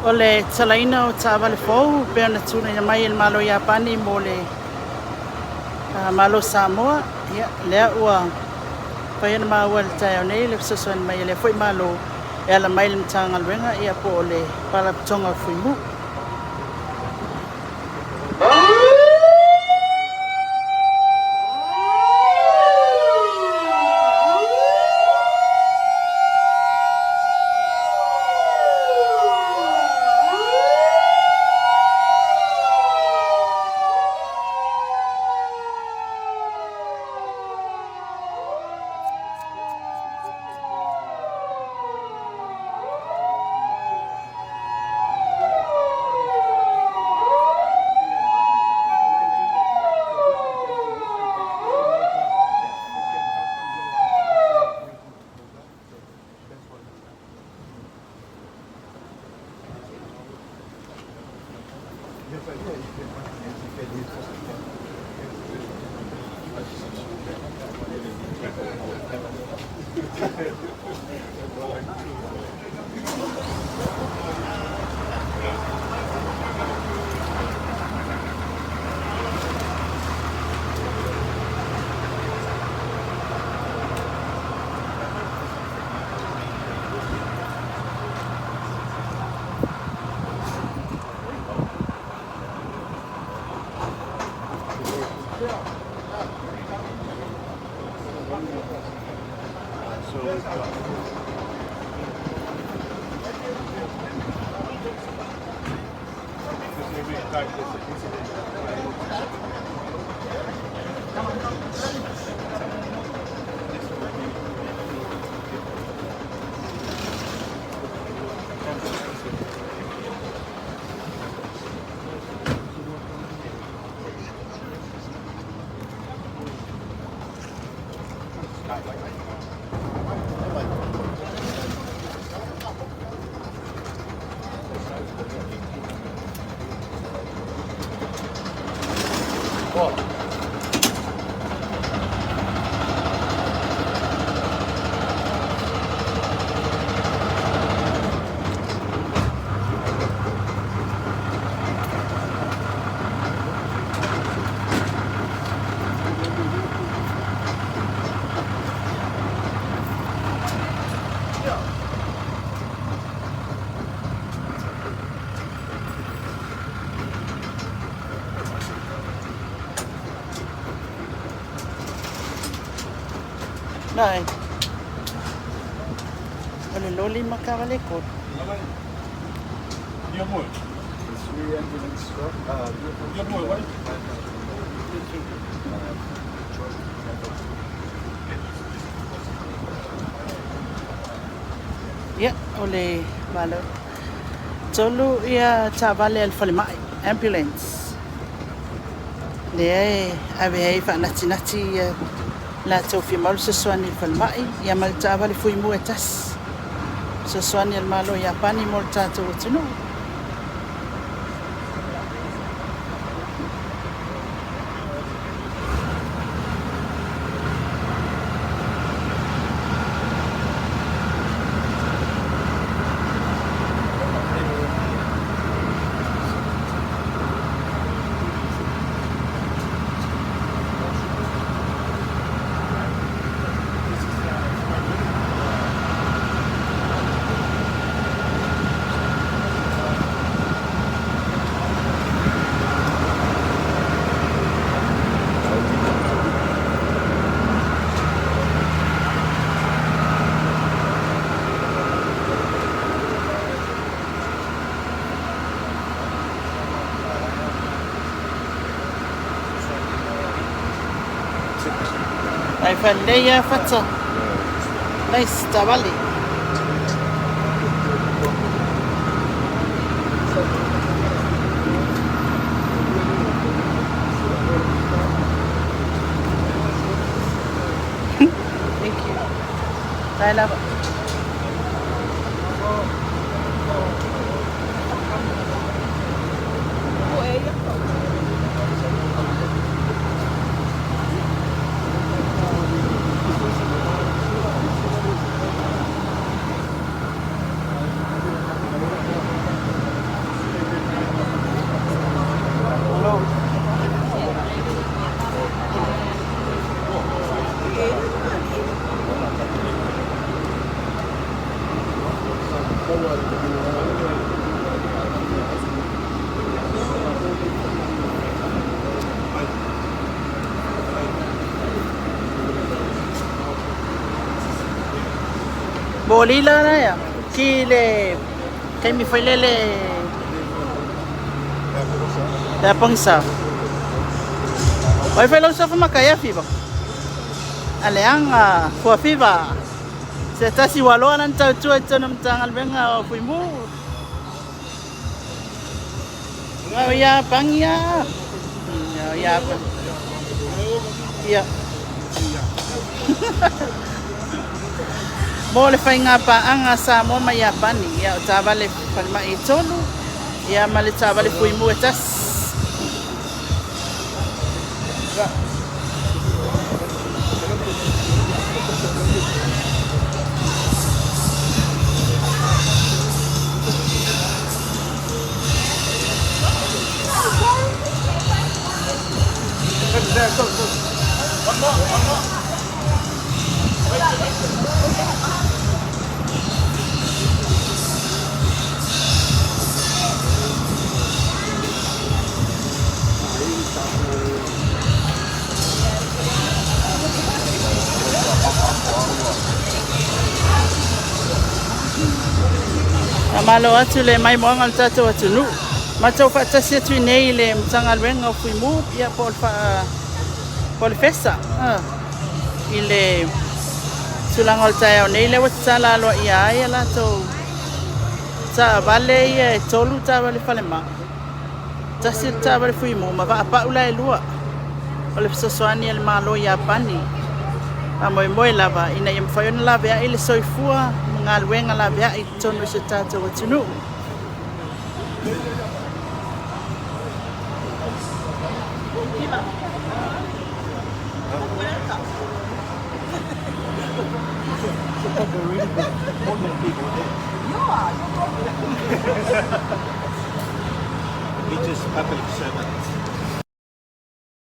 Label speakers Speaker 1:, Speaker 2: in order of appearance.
Speaker 1: O le talaina o tāwale fou, pēr na tūna ina mai il malo Iapani mo le malo Samoa, ia, lea ua pai ana maua le tai au nei, le fisosoani mai le foi malo e ala mai le mtanga luenga, ia po o le palapitonga o fuimu. Nai. Ole loli makawale ko.
Speaker 2: Dia moi. Dia moi, what?
Speaker 1: Ya, ole malo. Tolu ia tāwale al whalemai, ambulance. Lea ave hei whanati la tau fi malu sesuani whalemai, ia mal tāwale fui mu e tas. Sesuani al malo Iapani mo le tātou atunu. Ai whanea whata. Nice, tāwale. Thank you. Tai lava. Bolila na ya. Kile kay mi failele da pangsa. Wai failo sa makaya fi ba. Aleang fua fi ba. Se ta si walo nan tau tu nam tangal benga fui mu. Ya pangya. Ya. Ya. Mole fai nga pa ang sa mo mayapani ya tabale palma itolo ya mali tabale fui mu etas one more. Malo atu le mai mo ngal tatu atu nu. Ma tau fa tasi atu nei le mtangal wenga fui mu ya pol festa. Ile sulangol tayo nei le watsala lo ia la to. Sa vale ye tolu ta vale falema. Tasi ta vale fui mu ma va pa ula lua. Ole sosoani el malo ya pani. Moi lava ina yam fayon lava ya ile soifua ngal wenga lava ya itonu se tatu watunu.
Speaker 2: He just public servant.